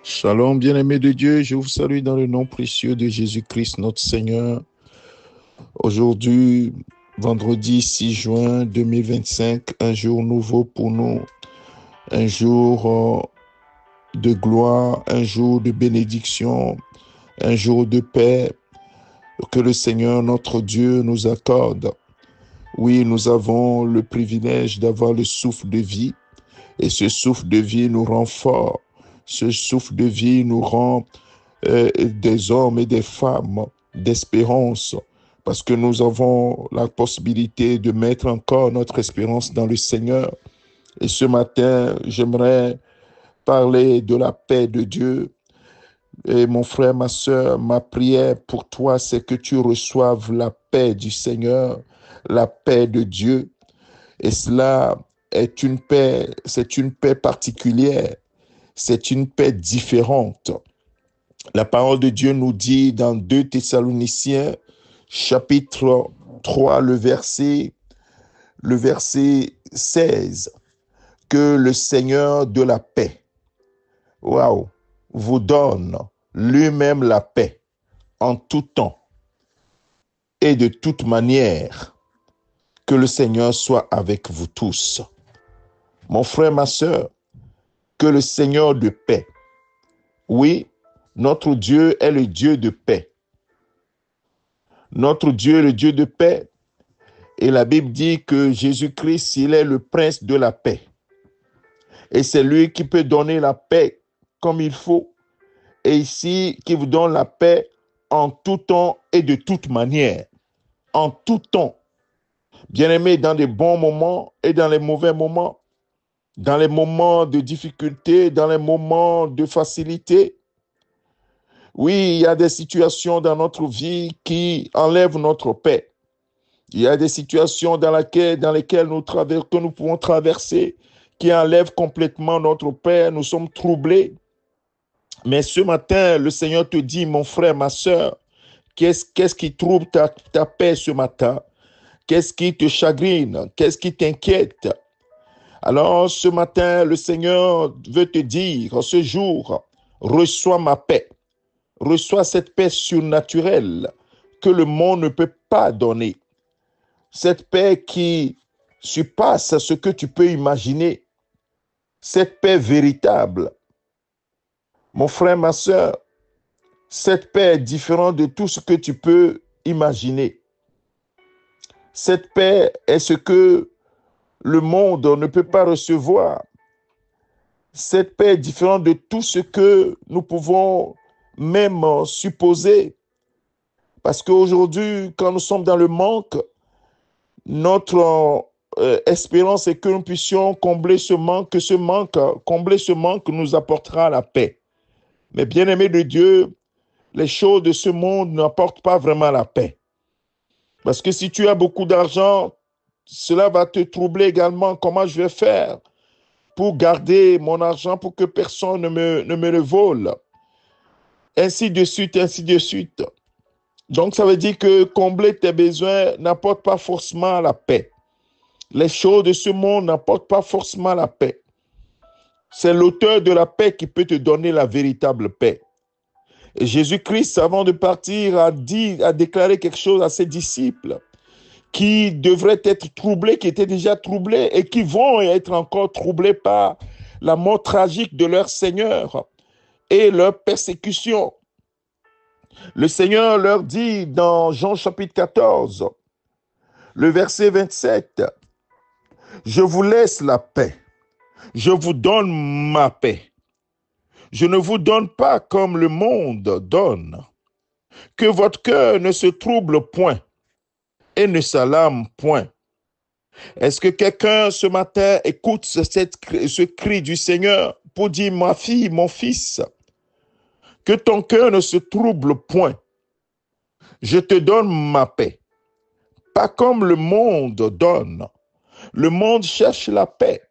Shalom, bien-aimés de Dieu, je vous salue dans le nom précieux de Jésus-Christ, notre Seigneur. Aujourd'hui, vendredi 6 juin 2025, un jour nouveau pour nous, un jour de gloire, un jour de bénédiction, un jour de paix que le Seigneur, notre Dieu, nous accorde. Oui, nous avons le privilège d'avoir le souffle de vie et ce souffle de vie nous rend forts. Ce souffle de vie nous rend des hommes et des femmes d'espérance, parce que nous avons la possibilité de mettre encore notre espérance dans le Seigneur. Et ce matin, j'aimerais parler de la paix de Dieu. Et mon frère, ma soeur, ma prière pour toi, c'est que tu reçoives la paix du Seigneur, la paix de Dieu. Et cela est une paix, c'est une paix particulière, c'est une paix différente. La parole de Dieu nous dit dans 2 Thessaloniciens, chapitre 3, le verset 16, que le Seigneur de la paix, vous donne lui-même la paix en tout temps et de toute manière. Que le Seigneur soit avec vous tous. Mon frère, ma soeur, que le Seigneur de paix, oui, notre Dieu est le Dieu de paix. Notre Dieu est le Dieu de paix. Et la Bible dit que Jésus-Christ, il est le prince de la paix. Et c'est lui qui peut donner la paix comme il faut. Et ici, qui vous donne la paix en tout temps et de toute manière. En tout temps. Bien-aimés, dans les bons moments et dans les mauvais moments. Dans les moments de difficulté, dans les moments de facilité. Oui, il y a des situations dans notre vie qui enlèvent notre paix. Il y a des situations dans lesquelles que nous pouvons traverser qui enlèvent complètement notre paix. Nous sommes troublés. Mais ce matin, le Seigneur te dit, mon frère, ma soeur, qu'est-ce qui trouble ta paix ce matin? Qu'est-ce qui te chagrine? Qu'est-ce qui t'inquiète? Alors, ce matin, le Seigneur veut te dire, ce jour, reçois ma paix. Reçois cette paix surnaturelle que le monde ne peut pas donner. Cette paix qui surpasse ce que tu peux imaginer. Cette paix véritable. Mon frère, ma soeur, cette paix est différente de tout ce que tu peux imaginer. Cette paix est ce que le monde ne peut pas recevoir. Cette paix est différente de tout ce que nous pouvons même supposer. Parce qu'aujourd'hui, quand nous sommes dans le manque, notre espérance est que nous puissions combler ce manque, combler ce manque nous apportera la paix. Mais bien-aimés de Dieu, les choses de ce monde n'apportent pas vraiment la paix. Parce que si tu as beaucoup d'argent, cela va te troubler également. Comment je vais faire pour garder mon argent pour que personne ne me le vole? Ainsi de suite, ainsi de suite. Donc, ça veut dire que combler tes besoins n'apporte pas forcément la paix. Les choses de ce monde n'apportent pas forcément la paix. C'est l'auteur de la paix qui peut te donner la véritable paix. Et Jésus-Christ, avant de partir, a déclaré quelque chose à ses disciples qui devraient être troublés, qui étaient déjà troublés et qui vont être encore troublés par la mort tragique de leur Seigneur et leur persécution. Le Seigneur leur dit dans Jean chapitre 14, le verset 27, « Je vous laisse la paix, je vous donne ma paix. Je ne vous donne pas comme le monde donne. Que votre cœur ne se trouble point et ne s'alarme point. » Est-ce que quelqu'un ce matin écoute ce cri du Seigneur pour dire, ma fille, mon fils, que ton cœur ne se trouble point. Je te donne ma paix. Pas comme le monde donne. Le monde cherche la paix.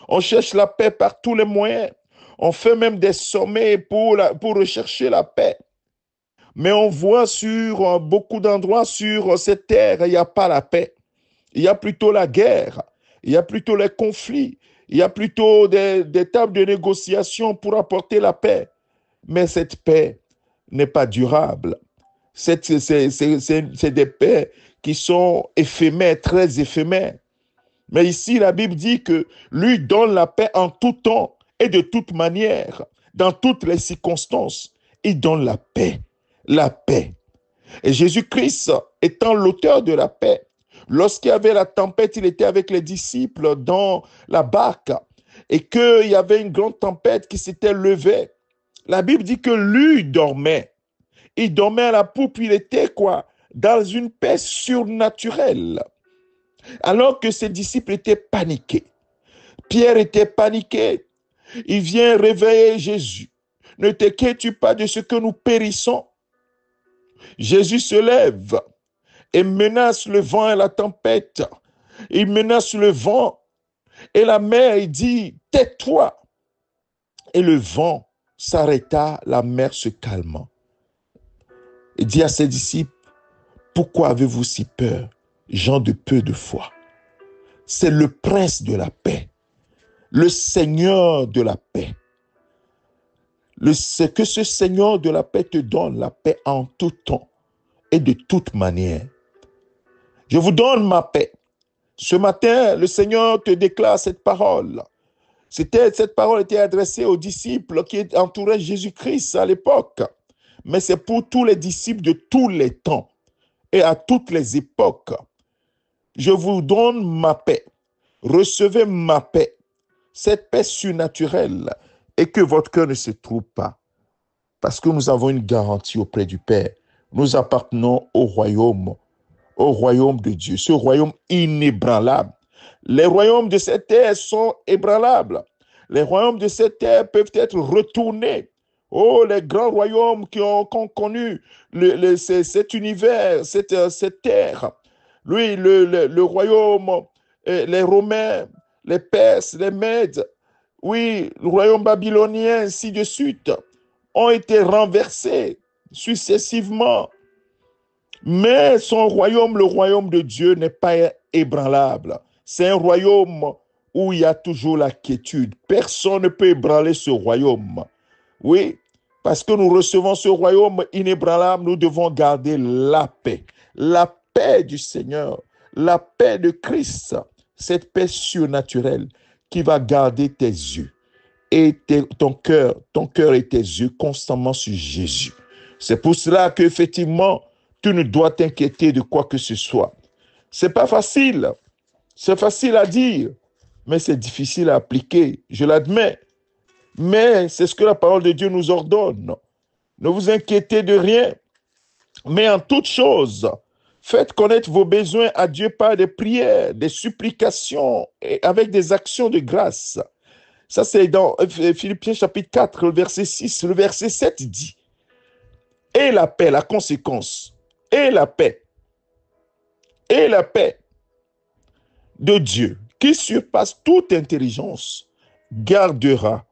On cherche la paix par tous les moyens. On fait même des sommets pour rechercher la paix. Mais on voit sur beaucoup d'endroits sur cette terre, il n'y a pas la paix. Il y a plutôt la guerre. Il y a plutôt les conflits. Il y a plutôt des tables de négociation pour apporter la paix. Mais cette paix n'est pas durable. C'est des paix qui sont éphémères, très éphémères. Mais ici, la Bible dit que lui donne la paix en tout temps et de toute manière, dans toutes les circonstances. Il donne la paix, la paix. Et Jésus-Christ étant l'auteur de la paix, lorsqu'il y avait la tempête, il était avec les disciples dans la barque et qu'il y avait une grande tempête qui s'était levée. La Bible dit que lui dormait. Il dormait à la poupe, il était quoi? Dans une paix surnaturelle. Alors que ses disciples étaient paniqués. Pierre était paniqué. Il vient réveiller Jésus. Ne t'inquiètes-tu pas de ce que nous périssons? Jésus se lève et menace le vent et la tempête. Il menace le vent et la mer, il dit, tais-toi. Et le vent s'arrêta, la mer se calma. Il dit à ses disciples, pourquoi avez-vous si peur, gens de peu de foi? C'est le prince de la paix, le Seigneur de la paix. C'est que ce Seigneur de la paix te donne la paix en tout temps et de toute manière. Je vous donne ma paix. Ce matin, le Seigneur te déclare cette parole. Cette parole était adressée aux disciples qui entouraient Jésus-Christ à l'époque. Mais c'est pour tous les disciples de tous les temps et à toutes les époques. Je vous donne ma paix. Recevez ma paix. Cette paix surnaturelle et que votre cœur ne se trouble pas. Parce que nous avons une garantie auprès du Père. Nous appartenons au royaume de Dieu, ce royaume inébranlable. Les royaumes de cette terre sont ébranlables. Les royaumes de cette terre peuvent être retournés. Oh, les grands royaumes qui ont connu cet univers, cette terre. Lui, le royaume, les Romains, les Perses, les Mèdes, oui, le royaume babylonien, ainsi de suite, ont été renversés successivement. Mais son royaume, le royaume de Dieu, n'est pas ébranlable. C'est un royaume où il y a toujours la quiétude. Personne ne peut ébranler ce royaume. Oui, parce que nous recevons ce royaume inébranlable, nous devons garder la paix du Seigneur, la paix de Christ, cette paix surnaturelle qui va garder tes yeux et ton cœur et tes yeux constamment sur Jésus. C'est pour cela qu'effectivement, tu ne dois t'inquiéter de quoi que ce soit. C'est pas facile. C'est facile à dire, mais c'est difficile à appliquer. Je l'admets. Mais c'est ce que la parole de Dieu nous ordonne. Ne vous inquiétez de rien, mais en toute chose, faites connaître vos besoins à Dieu par des prières, des supplications et avec des actions de grâce. Ça, c'est dans Philippiens chapitre 4, le verset 6. Le verset 7 dit, et la paix, la conséquence, et la paix de Dieu, qui surpasse toute intelligence, gardera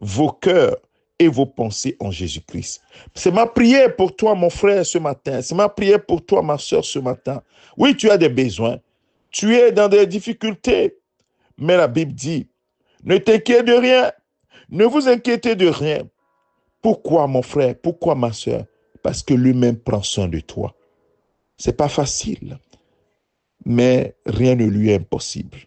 vos cœurs et vos pensées en Jésus-Christ. C'est ma prière pour toi, mon frère, ce matin. C'est ma prière pour toi, ma soeur, ce matin. Oui, tu as des besoins. Tu es dans des difficultés. Mais la Bible dit, ne t'inquiète de rien. Ne vous inquiétez de rien. Pourquoi, mon frère? Pourquoi, ma soeur? Parce que lui-même prend soin de toi. C'est pas facile. Mais rien ne lui est impossible.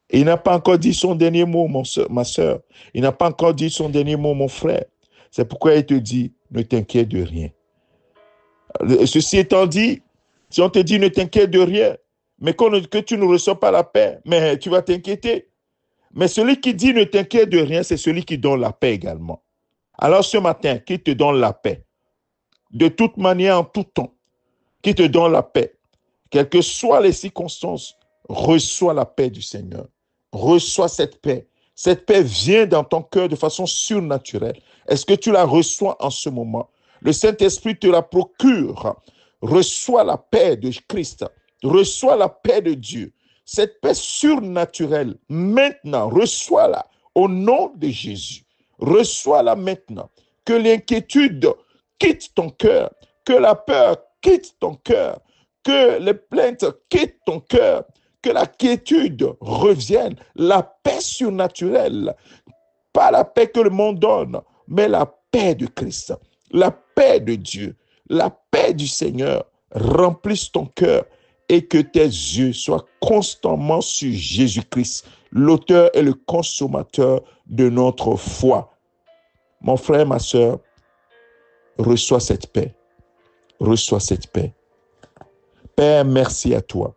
Et il n'a pas encore dit son dernier mot, ma soeur. Il n'a pas encore dit son dernier mot, mon frère. C'est pourquoi il te dit, ne t'inquiète de rien. Ceci étant dit, si on te dit ne t'inquiète de rien, mais que tu ne reçois pas la paix, mais tu vas t'inquiéter. Mais celui qui dit ne t'inquiète de rien, c'est celui qui donne la paix également. Alors ce matin, qui te donne la paix? De toute manière, en tout temps, qui te donne la paix? Quelles que soient les circonstances, reçois la paix du Seigneur. Reçois cette paix. Cette paix vient dans ton cœur de façon surnaturelle. Est-ce que tu la reçois en ce moment? Le Saint-Esprit te la procure. Reçois la paix de Christ. Reçois la paix de Dieu. Cette paix surnaturelle, maintenant, reçois-la au nom de Jésus. Reçois-la maintenant. Que l'inquiétude quitte ton cœur. Que la peur quitte ton cœur. Que les plaintes quittent ton cœur. Que la quiétude revienne. La paix surnaturelle. Pas la paix que le monde donne, mais la paix de Christ, la paix de Dieu, la paix du Seigneur remplisse ton cœur et que tes yeux soient constamment sur Jésus-Christ, l'auteur et le consommateur de notre foi. Mon frère, ma sœur, reçois cette paix. Reçois cette paix. Père, merci à toi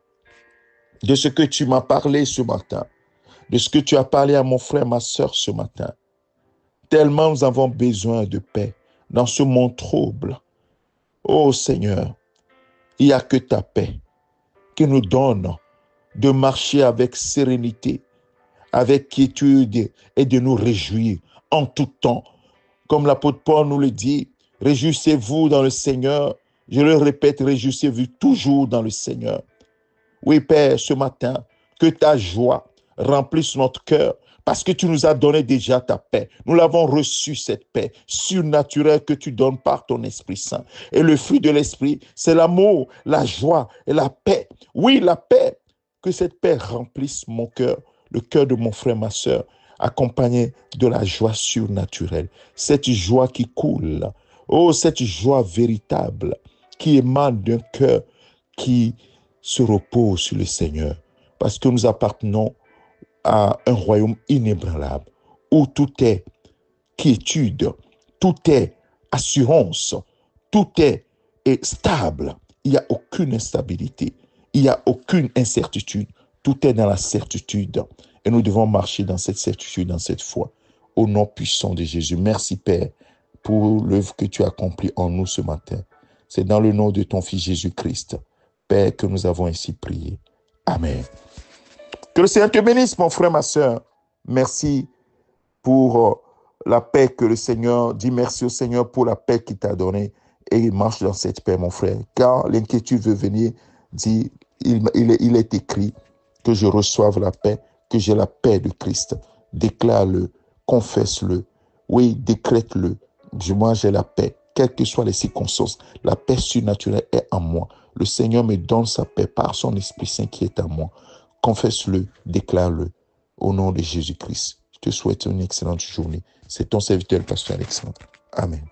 de ce que tu m'as parlé ce matin, de ce que tu as parlé à mon frère, ma sœur ce matin. Tellement nous avons besoin de paix dans ce monde trouble. Oh Seigneur, il n'y a que ta paix qui nous donne de marcher avec sérénité, avec quiétude et de nous réjouir en tout temps. Comme l'apôtre Paul nous le dit, réjouissez-vous dans le Seigneur. Je le répète, réjouissez-vous toujours dans le Seigneur. Oui, Père, ce matin, que ta joie remplisse notre cœur parce que tu nous as donné déjà ta paix. Nous l'avons reçue, cette paix surnaturelle que tu donnes par ton Esprit Saint. Et le fruit de l'Esprit, c'est l'amour, la joie et la paix. Oui, la paix. Que cette paix remplisse mon cœur, le cœur de mon frère, ma sœur, accompagné de la joie surnaturelle. Cette joie qui coule. Oh, cette joie véritable qui émane d'un cœur qui se repose sur le Seigneur. Parce que nous appartenons à un royaume inébranlable où tout est quiétude, tout est assurance, tout est stable. Il n'y a aucune instabilité, il n'y a aucune incertitude. Tout est dans la certitude. Et nous devons marcher dans cette certitude, dans cette foi. Au nom puissant de Jésus. Merci Père pour l'œuvre que tu as accomplie en nous ce matin. C'est dans le nom de ton Fils Jésus-Christ, Père, que nous avons ainsi prié. Amen. Que le Seigneur te bénisse, mon frère, ma sœur. Merci pour la paix que le Seigneur, dis merci au Seigneur pour la paix qu'il t'a donnée et marche dans cette paix, mon frère. Car l'inquiétude veut venir, dit, il est écrit que je reçoive la paix, que j'ai la paix de Christ. Déclare-le, confesse-le, oui, décrète-le. Moi, j'ai la paix, quelles que soient les circonstances. La paix surnaturelle est en moi. Le Seigneur me donne sa paix par son Esprit Saint qui est en moi. Confesse-le, déclare-le au nom de Jésus-Christ. Je te souhaite une excellente journée. C'est ton serviteur, le pasteur Alexandre. Amen.